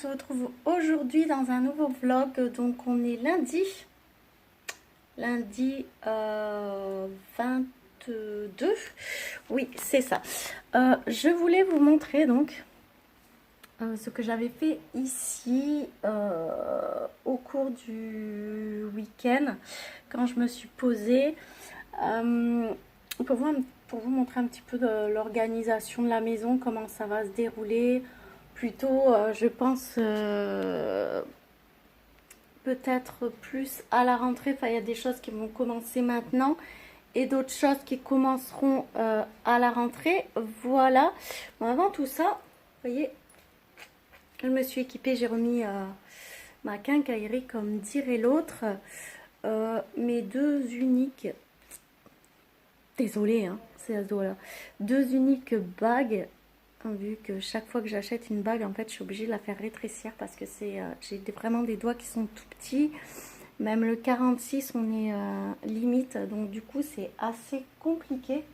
retrouve aujourd'hui dans un nouveau vlog. Donc on est lundi 22. Oui, c'est ça. Je voulais vous montrer donc ce que j'avais fait ici au cours du week-end quand je me suis posée pour vous montrer un petit peu de l'organisation de la maison, comment ça va se dérouler. Plutôt, je pense peut-être plus à la rentrée. Enfin, il y a des choses qui vont commencer maintenant et d'autres choses qui commenceront à la rentrée. Voilà. Bon, avant tout ça, vous voyez, je me suis équipée, j'ai remis ma quincaillerie comme dirait l'autre. Mes deux uniques, désolée, hein, c'est à ce doigt-là, deux uniques bagues. Vu que chaque fois que j'achète une bague, en fait, je suis obligée de la faire rétrécir parce que j'ai vraiment des doigts qui sont tout petits. Même le 46, on est limite. Donc, du coup, c'est assez compliqué.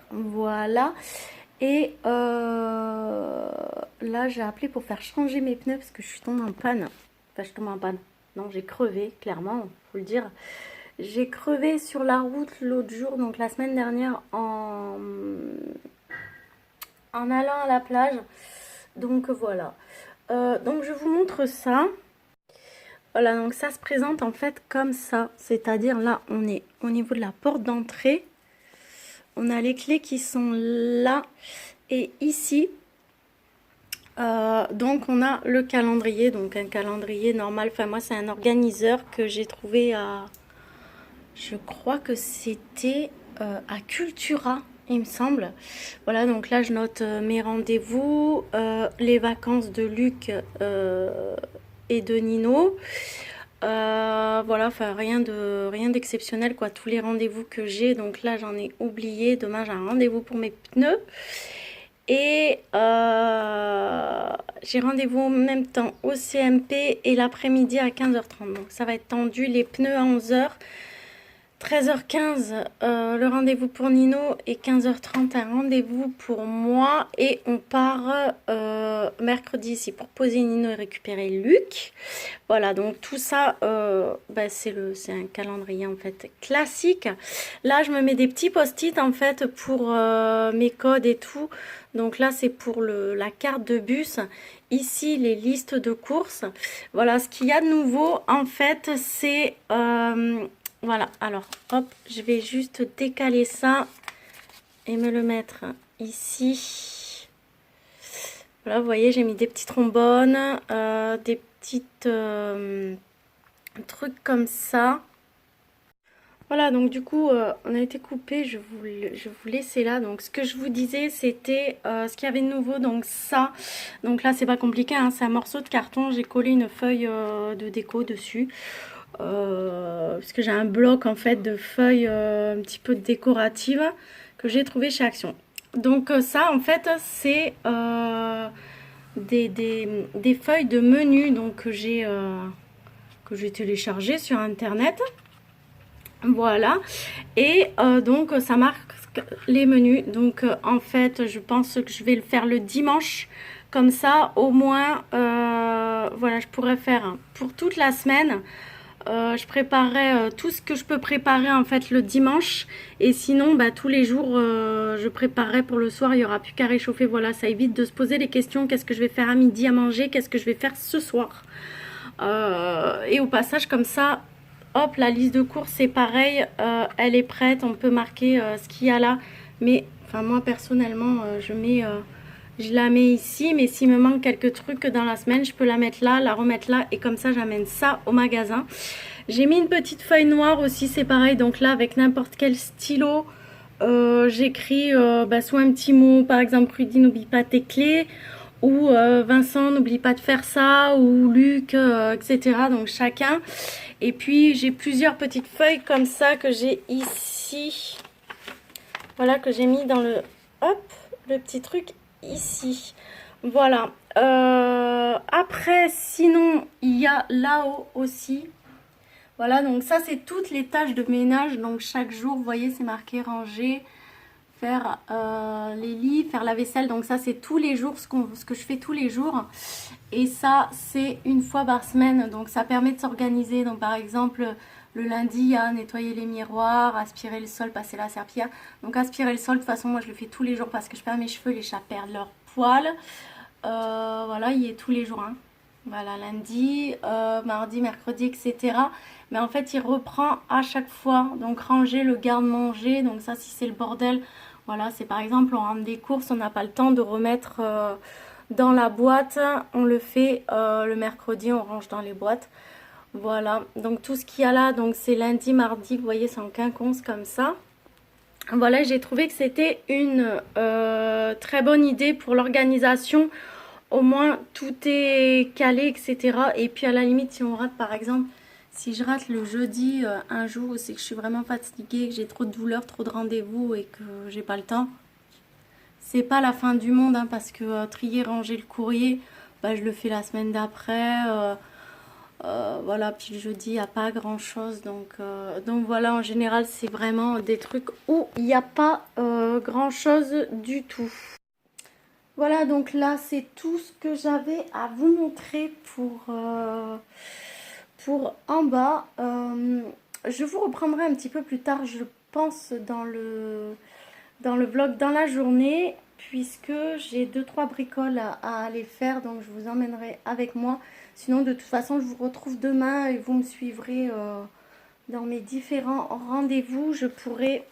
Voilà. Et là, j'ai appelé pour faire changer mes pneus parce que je suis tombée en panne. Enfin, je tombe en panne. Non, j'ai crevé, clairement, faut le dire. J'ai crevé sur la route l'autre jour, donc la semaine dernière, en allant à la plage. Donc voilà. Donc je vous montre ça. Voilà, donc ça se présente en fait comme ça. C'est-à-dire là, on est au niveau de la porte d'entrée. On a les clés qui sont là et ici. Donc on a le calendrier, donc un calendrier normal. Enfin moi c'est un organiseur que j'ai trouvé à... Je crois que c'était à Cultura, il me semble. Voilà, donc là je note mes rendez-vous, les vacances de Luc et de Nino. Voilà, enfin rien d'exceptionnel quoi. Tous les rendez-vous que j'ai, donc là j'en ai oublié. Demain j'ai un rendez-vous pour mes pneus. Et j'ai rendez-vous en même temps au CMP et l'après-midi à 15h30. Donc ça va être tendu, les pneus à 11h. 13h15 le rendez-vous pour Nino et 15h30 un rendez-vous pour moi et on part mercredi ici pour poser Nino et récupérer Luc. Voilà, donc tout ça c'est un calendrier en fait classique. Là je me mets des petits post-it en fait pour mes codes et tout. Donc là c'est pour la carte de bus. Ici les listes de courses. Voilà, ce qu'il y a de nouveau en fait c'est voilà, alors hop, je vais juste décaler ça et me le mettre ici. Voilà, vous voyez, j'ai mis des petits trombones, des petites trucs comme ça. Voilà, donc du coup, on a été coupé, je vous laissais là. Donc ce que je vous disais, c'était ce qu'il y avait de nouveau, donc ça. Donc là, c'est pas compliqué, hein, c'est un morceau de carton, j'ai collé une feuille de déco dessus. Parce que j'ai un bloc en fait de feuilles un petit peu décoratives que j'ai trouvé chez Action. Donc ça en fait c'est des feuilles de menu donc que j'ai téléchargé sur internet. Voilà, et donc ça marque les menus. Donc en fait je pense que je vais le faire le dimanche, comme ça au moins voilà, je pourrais faire pour toute la semaine. Je préparerai tout ce que je peux préparer en fait le dimanche, et sinon tous les jours je préparerai pour le soir. Il n'y aura plus qu'à réchauffer. Voilà, ça évite de se poser les questions: qu'est-ce que je vais faire à midi à manger, qu'est-ce que je vais faire ce soir. Et au passage comme ça, hop, la liste de courses c'est pareil, elle est prête, on peut marquer ce qu'il y a là. Mais enfin moi personnellement je la mets ici, mais s'il me manque quelques trucs dans la semaine, je peux la mettre là, la remettre là, et comme ça j'amène ça au magasin. J'ai mis une petite feuille noire aussi, c'est pareil, donc là avec n'importe quel stylo, j'écris soit un petit mot, par exemple Rudy n'oublie pas tes clés, ou Vincent n'oublie pas de faire ça, ou Luc, etc. Donc chacun. Et puis j'ai plusieurs petites feuilles comme ça que j'ai ici. Voilà, que j'ai mis dans le petit truc ici. Voilà. Après, sinon, il y a là-haut aussi. Voilà, donc ça, c'est toutes les tâches de ménage. Donc chaque jour, vous voyez, c'est marqué ranger, faire les lits, faire la vaisselle. Donc ça c'est tous les jours, ce que je fais tous les jours. Et ça c'est une fois par semaine. Donc ça permet de s'organiser. Donc par exemple le lundi à nettoyer les miroirs, aspirer le sol, passer la serpillière. Donc aspirer le sol, de toute façon moi je le fais tous les jours parce que je perds mes cheveux, les chats perdent leurs poils. Voilà, il y est tous les jours. Hein. Voilà, lundi, mardi, mercredi, etc. Mais en fait, il reprend à chaque fois. Donc, ranger le garde-manger. Donc, ça, si c'est le bordel, voilà, c'est par exemple, on rentre des courses, on n'a pas le temps de remettre dans la boîte. On le fait le mercredi, on range dans les boîtes. Voilà, donc tout ce qu'il y a là, donc c'est lundi, mardi, vous voyez, c'est en quinconce comme ça. Voilà, j'ai trouvé que c'était une très bonne idée pour l'organisation. Au moins, tout est calé, etc. Et puis, à la limite, si on rate, par exemple, si je rate le jeudi un jour où c'est que je suis vraiment fatiguée, que j'ai trop de douleurs, trop de rendez-vous et que j'ai pas le temps, c'est pas la fin du monde, hein, parce que trier, ranger le courrier, bah, je le fais la semaine d'après. Voilà, puis le jeudi, il n'y a pas grand-chose. Donc voilà, en général, c'est vraiment des trucs où il n'y a pas grand-chose du tout. Voilà, donc là, c'est tout ce que j'avais à vous montrer pour en bas. Je vous reprendrai un petit peu plus tard, je pense, dans le vlog dans la journée, puisque j'ai 2-3 bricoles à aller faire, donc je vous emmènerai avec moi. Sinon, de toute façon, je vous retrouve demain et vous me suivrez dans mes différents rendez-vous. Je pourrai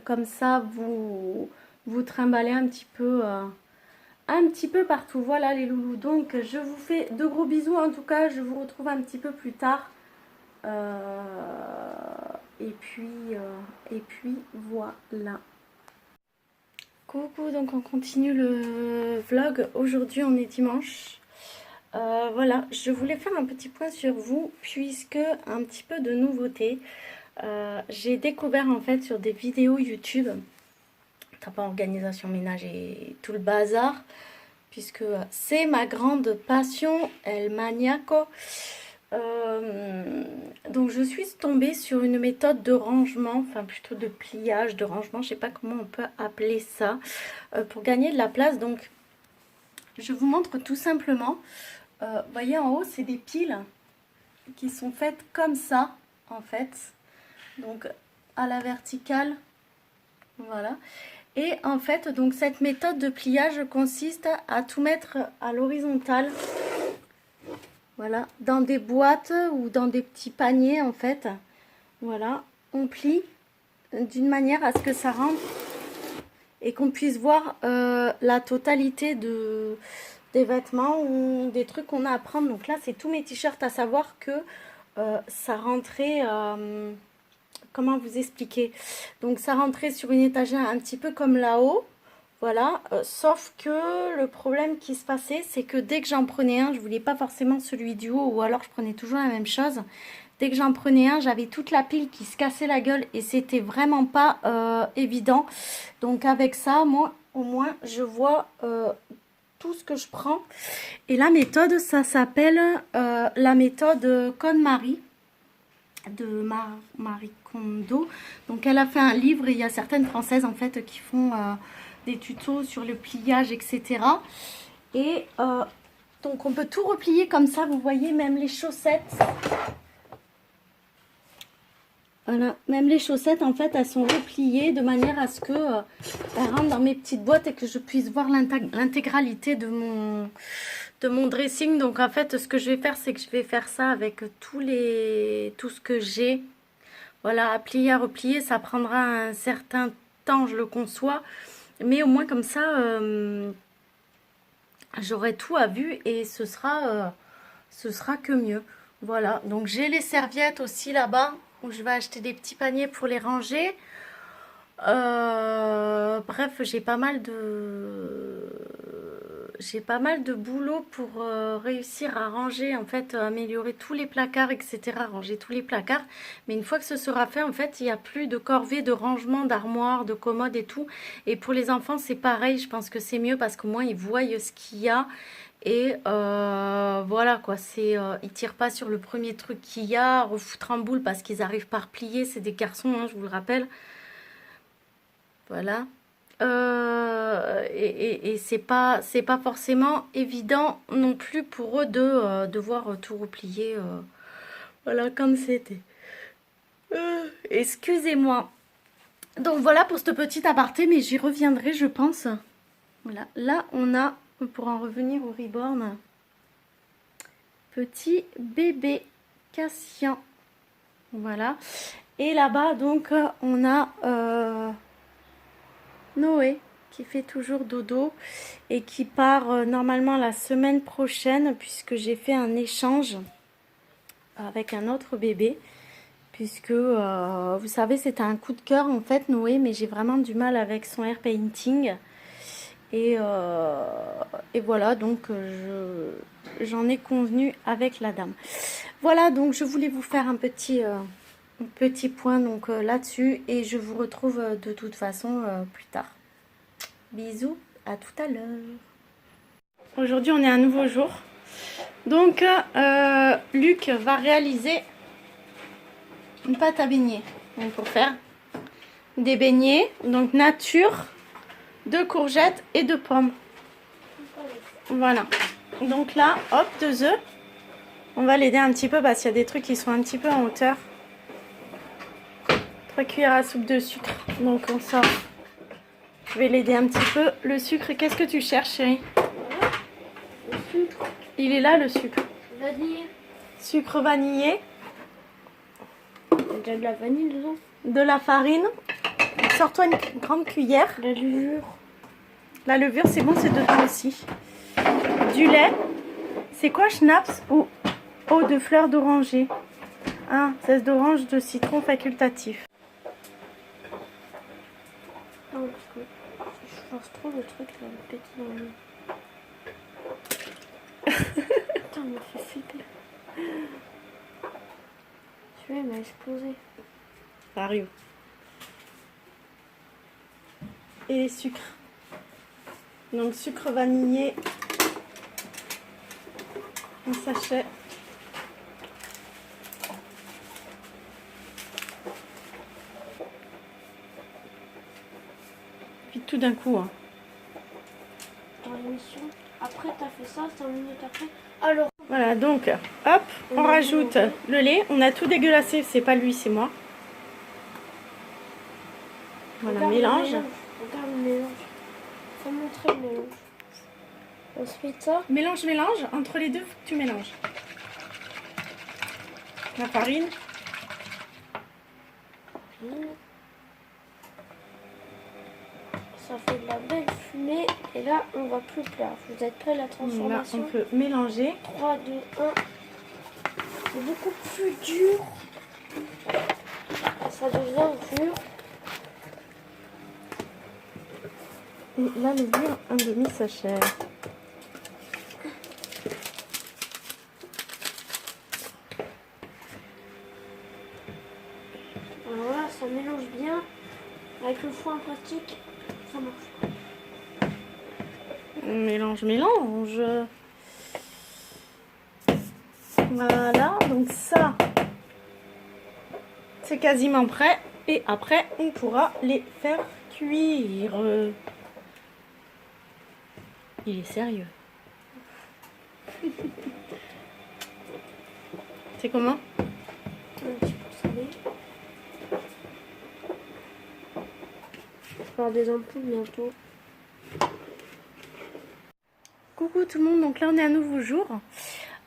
comme ça vous trimballer un petit peu partout. Voilà les loulous. Donc, je vous fais de gros bisous. En tout cas, je vous retrouve un petit peu plus tard. Et puis voilà. Coucou, donc on continue le vlog. Aujourd'hui, on est dimanche. Voilà, je voulais faire un petit point sur vous, puisque un petit peu de nouveauté. J'ai découvert en fait sur des vidéos YouTube, t'as pas organisation ménage et tout le bazar, puisque c'est ma grande passion, el maniaco. Donc je suis tombée sur une méthode de rangement, enfin plutôt de pliage, de rangement, je sais pas comment on peut appeler ça, pour gagner de la place. Donc je vous montre tout simplement. Vous voyez en haut, c'est des piles qui sont faites comme ça en fait, donc à la verticale, voilà. Et en fait, donc cette méthode de pliage consiste à tout mettre à l'horizontale, voilà, dans des boîtes ou dans des petits paniers en fait. Voilà, on plie d'une manière à ce que ça rentre et qu'on puisse voir la totalité des vêtements ou des trucs qu'on a à prendre. Donc là, c'est tous mes t-shirts, à savoir que ça rentrait... comment vous expliquer? Donc ça rentrait sur une étagère un petit peu comme là-haut. Voilà, sauf que le problème qui se passait, c'est que dès que j'en prenais un, je voulais pas forcément celui du haut, ou alors je prenais toujours la même chose. Dès que j'en prenais un, j'avais toute la pile qui se cassait la gueule et c'était vraiment pas évident. Donc avec ça, moi, au moins, je vois tout ce que je prends. Et la méthode, ça s'appelle la méthode KonMari de Marie Kondo. Donc elle a fait un livre et il y a certaines françaises en fait qui font des tutos sur le pliage, etc. Et donc on peut tout replier comme ça, vous voyez, même les chaussettes. Voilà, même les chaussettes en fait elles sont repliées de manière à ce que elles rentrent dans mes petites boîtes et que je puisse voir l'intégralité de mon dressing. Donc en fait ce que je vais faire, c'est que je vais faire ça avec tout ce que j'ai. Voilà, à plier, à replier, ça prendra un certain temps, je le conçois. Mais au moins comme ça, j'aurai tout à vue et ce sera que mieux. Voilà, donc j'ai les serviettes aussi là-bas où je vais acheter des petits paniers pour les ranger. Bref, j'ai pas mal de boulot pour réussir à ranger, en fait, améliorer tous les placards, etc. Ranger tous les placards. Mais une fois que ce sera fait, en fait, il n'y a plus de corvée, de rangement, d'armoire, de commode et tout. Et pour les enfants, c'est pareil. Je pense que c'est mieux parce qu'au moins, ils voient ce qu'il y a. Et voilà quoi, ils tirent pas sur le premier truc qu'il y a, refoutre en boule parce qu'ils arrivent pas à replier. C'est des garçons, hein, je vous le rappelle. Voilà. Et c'est pas forcément évident non plus pour eux de devoir tout replier. Voilà, comme c'était. Excusez-moi. Donc voilà pour cette petite aparté, mais j'y reviendrai, je pense. Voilà, là on pourra en revenir au reborn. Petit bébé Cassien. Voilà. Et là-bas, donc, on a Noé qui fait toujours dodo et qui part normalement la semaine prochaine puisque j'ai fait un échange avec un autre bébé. Puisque, vous savez, c'était un coup de cœur en fait, Noé, mais j'ai vraiment du mal avec son air painting. Et voilà, donc j'en ai convenu avec la dame. Voilà, donc je voulais vous faire un petit point donc là-dessus et je vous retrouve de toute façon plus tard. Bisous, à tout à l'heure. Aujourd'hui, on est un nouveau jour. Donc, Luc va réaliser une pâte à beignets. Donc, pour faire des beignets, donc nature, de courgettes et de pommes. Voilà. Donc là, hop, 2 œufs. On va l'aider un petit peu parce qu'il y a des trucs qui sont un petit peu en hauteur. 3 cuillères à soupe de sucre. Donc on sort. Je vais l'aider un petit peu. Le sucre, qu'est-ce que tu cherches, chérie? Le sucre. Il est là, le sucre. Vanille. Sucre vanillé. Il y a de la vanille dedans. De la farine. Sors-toi une grande cuillère. La levure. La levure, c'est bon, c'est dedans aussi. Du lait. C'est quoi, schnapps ou eau de fleur d'oranger? 16 d'orange de citron facultatif. Non, parce que je force trop le truc là, le petit dans le... Putain, il m'a fait flipper. Celui-là, il m'a explosé. Mario. Et les sucres. Donc sucre vanillé. Un sachet. Puis tout d'un coup. Hein. Dans l'émission. Après, t'as fait ça, 5 minutes après. Alors. Voilà, donc, hop, on rajoute le lait. On a tout dégueulassé, c'est pas lui, c'est moi. Voilà, Regarde mélange. Regarde le mélange. Faut montrer le mélange. Ensuite, ça. Mélange, entre les deux, faut que tu mélanges. La farine. Ça fait de la belle fumée. Et là, on va plus plaire. Vous êtes prêts, la transformation? Là, on peut mélanger. 3, 2, 1. C'est beaucoup plus dur. Ça devient dur. Et la levure, un demi-sachet. Alors là, ça mélange bien. Avec le foin en plastique, ça marche. Mélange. Voilà, donc ça, c'est quasiment prêt. Et après, on pourra les faire cuire. Il est sérieux. C'est comment? Un petit peu salé. Je vais faire des ampoules bientôt. Coucou tout le monde, donc là on est un nouveau jour.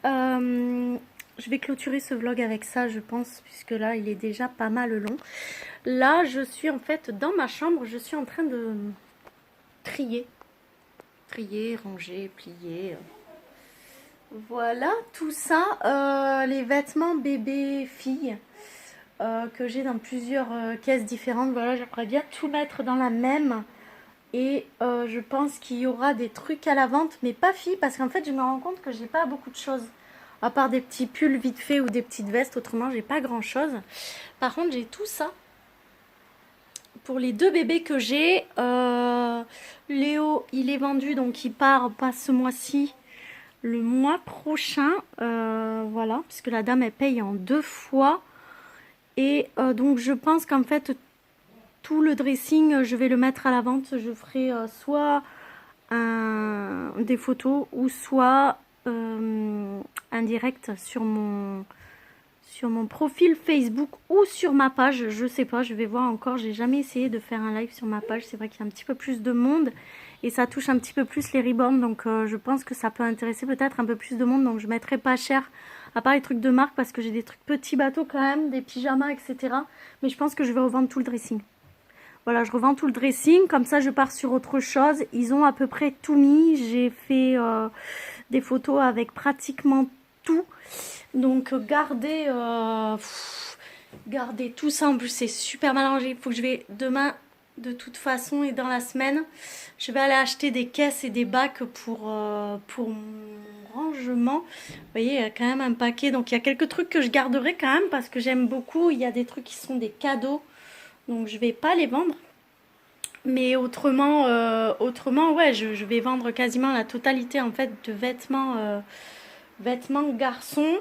Je vais clôturer ce vlog avec ça, je pense, puisque là il est déjà pas mal long. Là je suis en fait dans ma chambre, je suis en train de trier, ranger, plier. Voilà tout ça, les vêtements bébé fille que j'ai dans plusieurs caisses différentes. Voilà, j'aimerais bien tout mettre dans la même. Et je pense qu'il y aura des trucs à la vente, mais pas filles, parce qu'en fait je me rends compte que j'ai pas beaucoup de choses. À part des petits pulls vite fait ou des petites vestes, autrement j'ai pas grand chose. Par contre j'ai tout ça. Pour les 2 bébés que j'ai, Léo il est vendu, donc il part pas ce mois-ci, le mois prochain. Voilà, puisque la dame elle paye en 2 fois. Et donc je pense qu'en fait tout le dressing, je vais le mettre à la vente. Je ferai soit des photos ou soit un direct sur mon profil Facebook ou sur ma page. Je sais pas, je vais voir encore. J'ai jamais essayé de faire un live sur ma page. C'est vrai qu'il y a un petit peu plus de monde et ça touche un petit peu plus les reborn. Donc je pense que ça peut intéresser peut-être un peu plus de monde. Donc je mettrai pas cher, à part les trucs de marque, parce que j'ai des trucs petits bateaux quand même, des pyjamas, etc. Mais je pense que je vais revendre tout le dressing. Voilà, je revends tout le dressing, comme ça je pars sur autre chose. Ils ont à peu près tout mis. J'ai fait des photos avec pratiquement tout. Donc gardez tout ça. En plus c'est super mal rangé. Il faut que je vais demain, de toute façon, et dans la semaine, je vais aller acheter des caisses et des bacs pour mon rangement. Vous voyez, il y a quand même un paquet. Donc il y a quelques trucs que je garderai quand même parce que j'aime beaucoup. Il y a des trucs qui sont des cadeaux. Donc je vais pas les vendre. Mais autrement, ouais, je vais vendre quasiment la totalité en fait de vêtements garçons.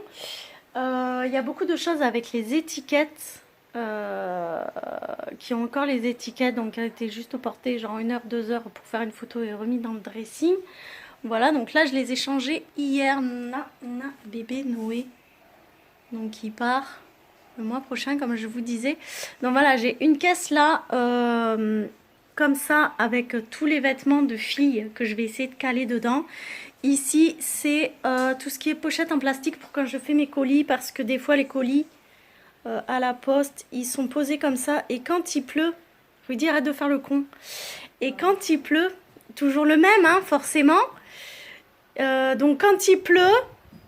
Il y a beaucoup de choses avec les étiquettes. Qui ont encore les étiquettes. Donc elles étaient juste portées genre 1 heure, 2 heures pour faire une photo et remis dans le dressing. Voilà, donc là je les ai changées hier. Bébé Noé. Donc il part le mois prochain, comme je vous disais. Donc voilà, j'ai une caisse là, comme ça, avec tous les vêtements de filles que je vais essayer de caler dedans. Ici, c'est tout ce qui est pochette en plastique pour quand je fais mes colis, parce que des fois les colis à la poste, ils sont posés comme ça. Et quand il pleut, je vous dis arrête de faire le con. Et quand il pleut, toujours le même, hein, forcément. Donc quand il pleut,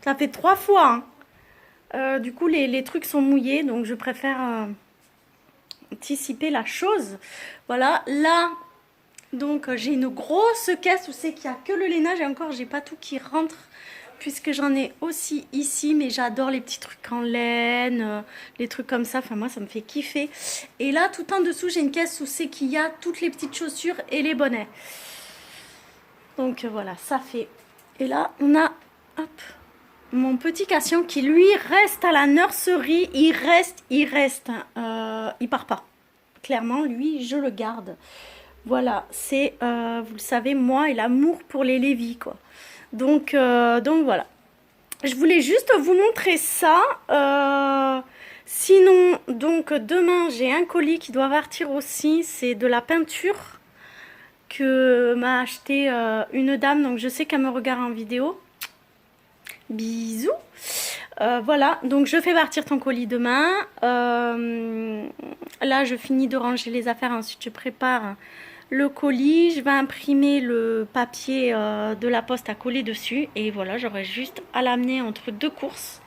ça fait 3 fois, hein. Du coup les trucs sont mouillés, donc je préfère anticiper la chose. Voilà, là donc j'ai une grosse caisse où c'est qu'il n'y a que le lainage, et encore j'ai pas tout qui rentre puisque j'en ai aussi ici, mais j'adore les petits trucs en laine, les trucs comme ça, enfin moi ça me fait kiffer. Et là tout en dessous j'ai une caisse où c'est qu'il y a toutes les petites chaussures et les bonnets. Donc voilà, ça fait. Et là on a, hop, mon petit Cassien qui lui reste à la nurserie. Il reste, il part pas. Clairement, lui, je le garde. Voilà, c'est, vous le savez, moi et l'amour pour les Lévis, quoi. Donc voilà. Je voulais juste vous montrer ça. Sinon, donc demain, j'ai un colis qui doit partir aussi. C'est de la peinture que m'a acheté une dame. Donc je sais qu'elle me regarde en vidéo. Bisous. Voilà, donc je fais partir ton colis demain. Là, je finis de ranger les affaires. Ensuite, je prépare le colis. Je vais imprimer le papier de la poste à coller dessus. Et voilà, j'aurai juste à l'amener entre 2 courses.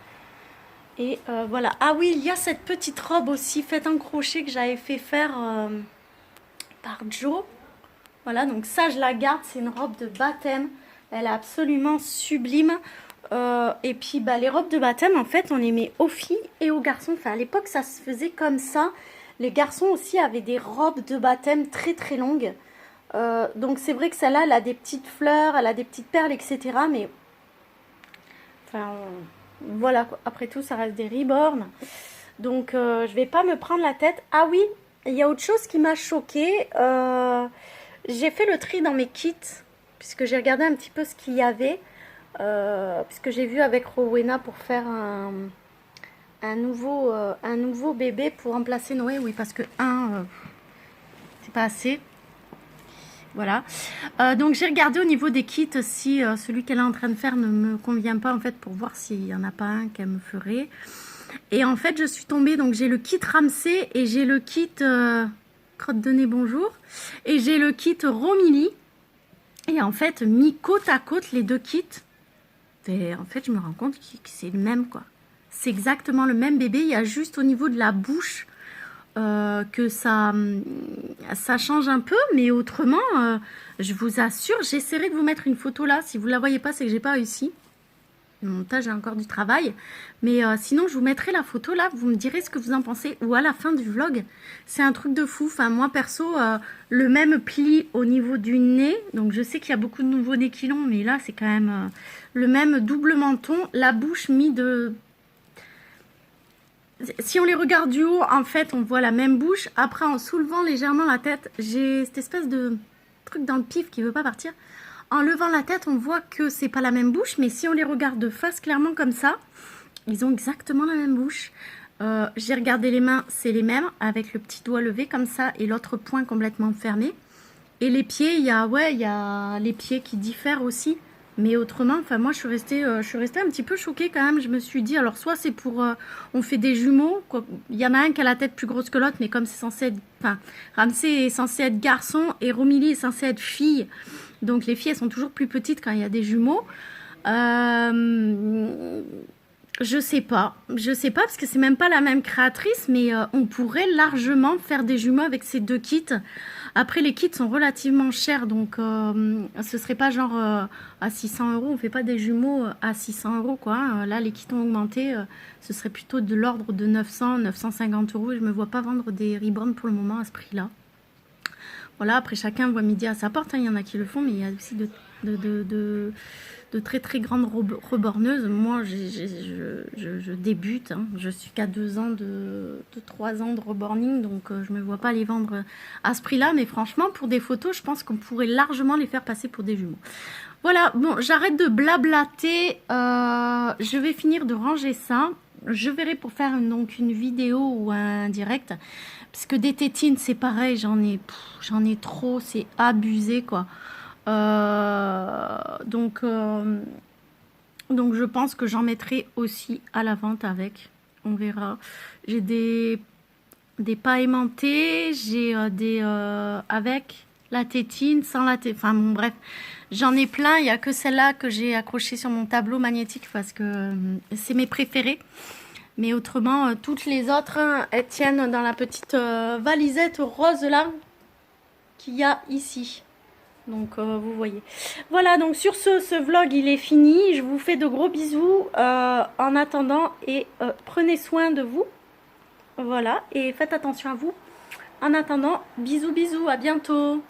Et voilà. Ah oui, il y a cette petite robe aussi faite en crochet que j'avais fait faire par Joe. Voilà, donc ça, je la garde. C'est une robe de baptême. Elle est absolument sublime. Et puis bah, les robes de baptême, en fait, on les met aux filles et aux garçons. Enfin, à l'époque, ça se faisait comme ça. Les garçons aussi avaient des robes de baptême très très longues. Donc c'est vrai que celle-là, elle a des petites fleurs, elle a des petites perles, etc. Mais enfin, voilà, après tout, ça reste des reborn. Donc je vais pas me prendre la tête. Ah oui, il y a autre chose qui m'a choquée. J'ai fait le tri dans mes kits, puisque j'ai regardé un petit peu ce qu'il y avait. Puisque j'ai vu avec Rowena pour faire un nouveau bébé pour remplacer Noé. Oui, parce que c'est pas assez. Voilà. Donc j'ai regardé au niveau des kits si celui qu'elle est en train de faire ne me convient pas, en fait, pour voir s'il n'y en a pas un qu'elle me ferait. Et en fait, je suis tombée, donc j'ai le kit Ramsey et j'ai le kit Crotte de nez bonjour, et j'ai le kit Romilly. Et en fait, mis côte à côte les deux kits, et en fait, je me rends compte que c'est le même, quoi. C'est exactement le même bébé. Il y a juste au niveau de la bouche que ça change un peu. Mais autrement, je vous assure, j'essaierai de vous mettre une photo là. Si vous ne la voyez pas, c'est que j'ai pas réussi. Le montage, j'ai encore du travail. Mais sinon, je vous mettrai la photo là. Vous me direz ce que vous en pensez. Ou à la fin du vlog. C'est un truc de fou. Enfin, moi, perso, le même pli au niveau du nez. Donc, je sais qu'il y a beaucoup de nouveaux nez qui l'ont. Mais là, c'est quand même le même double menton. La bouche mis de... si on les regarde du haut, en fait, on voit la même bouche. Après, en soulevant légèrement la tête, j'ai cette espèce de truc dans le pif qui veut pas partir. En levant la tête, on voit que c'est pas la même bouche, mais si on les regarde de face clairement comme ça, ils ont exactement la même bouche. J'ai regardé les mains, c'est les mêmes, avec le petit doigt levé comme ça et l'autre poing complètement fermé. Et les pieds, il y a les pieds qui diffèrent aussi. Mais autrement, enfin moi je suis restée un petit peu choquée quand même. Je me suis dit, alors soit c'est pour, on fait des jumeaux, quoi. Il y en a un qui a la tête plus grosse que l'autre, mais comme c'est censé être, enfin Ramsey est censé être garçon et Romilly est censé être fille. Donc les filles elles sont toujours plus petites quand il y a des jumeaux. Je sais pas parce que c'est même pas la même créatrice, mais on pourrait largement faire des jumeaux avec ces deux kits. Après, les kits sont relativement chers, donc ce serait pas genre à 600 €. On fait pas des jumeaux à 600 € quoi. Là, les kits ont augmenté. Ce serait plutôt de l'ordre de 900, 950 €. Et je me vois pas vendre des reborn pour le moment à ce prix-là. Voilà, après chacun voit midi à sa porte. Hein. Il y en a qui le font, mais il y a aussi de très très grandes reborneuses. Moi, je débute. Hein. Je suis qu'à 2 ans 3 ans de reborning, donc je me vois pas les vendre à ce prix-là. Mais franchement, pour des photos, je pense qu'on pourrait largement les faire passer pour des jumeaux. Voilà, bon, j'arrête de blablater. Je vais finir de ranger ça. Je verrai pour faire donc une vidéo ou un direct. Parce que des tétines, c'est pareil, j'en ai trop, c'est abusé, quoi. Donc je pense que j'en mettrai aussi à la vente avec. On verra. J'ai des pas aimantés, j'ai des avec la tétine, sans la tétine. Enfin bon, bref, j'en ai plein. Il n'y a que celle-là que j'ai accrochée sur mon tableau magnétique parce que c'est mes préférés. Mais autrement, toutes les autres, hein, elles tiennent dans la petite valisette rose là qu'il y a ici. Donc vous voyez. Voilà, donc sur ce vlog il est fini. Je vous fais de gros bisous en attendant et prenez soin de vous. Voilà, et faites attention à vous. En attendant, bisous bisous, à bientôt.